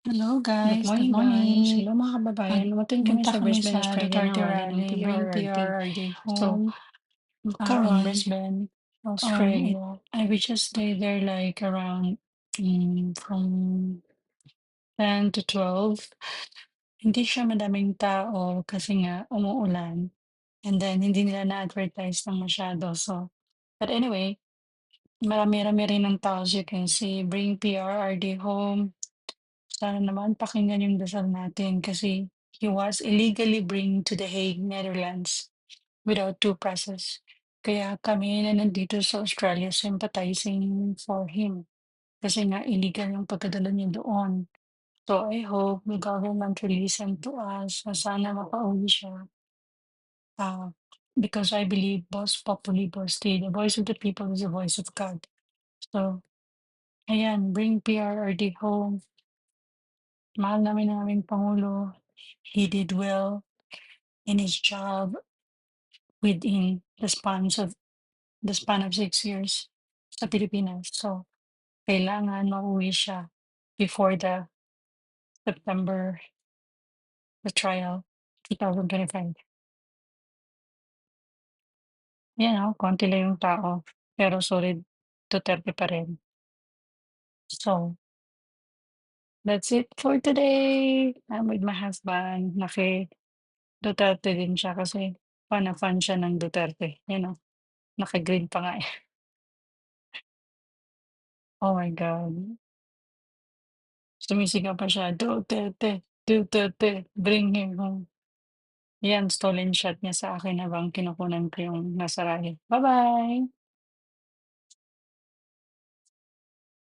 Hello Good guys, good morning guys. morning. Hello mga kababayan. Lumating kami Pumunta sa kami Brisbane, sa Australia ng Duterte rally ng Rally, Bring PRRD. PRRD So, home. we're in On Brisbane, it Australia. I we just stay there like around from 10 to 12. Hindi siya madaming tao kasi nga umuulan. And then hindi nila na-advertise ng masyado. So, but anyway, marami-rami rin ng tao as you can see. Bring PRRD home. Sana naman pakinggan yung dasal natin kasi he was illegally bring to the Hague, Netherlands without due process. Kaya kami na nandito sa Australia sympathizing for him kasi nga illegal yung pagkadala niya doon. So I hope the government will listen to us na sana makauwi siya. Because I believe Boss Populi Boss Stay, the voice of the people is the voice of God. So, ayan, bring PRRD home. Mahal namin ang aming Pangulo. He did well in his job within the span of 6 years sa Pilipinas. So, kailangan mauwi siya before the September, the trial, 2025. Yan konti lang yung tao, pero solid Duterte pa rin. So, that's it for today. I'm with my husband. Duterte din siya kasi fan na fan siya ng Duterte. Naka-green pa nga eh. Oh my God. Sumisigaw pa siya, "Duterte, Duterte, bring him home." Yan, stolen shot niya sa akin habang kinukunan ko yung nasa rally. Bye-bye.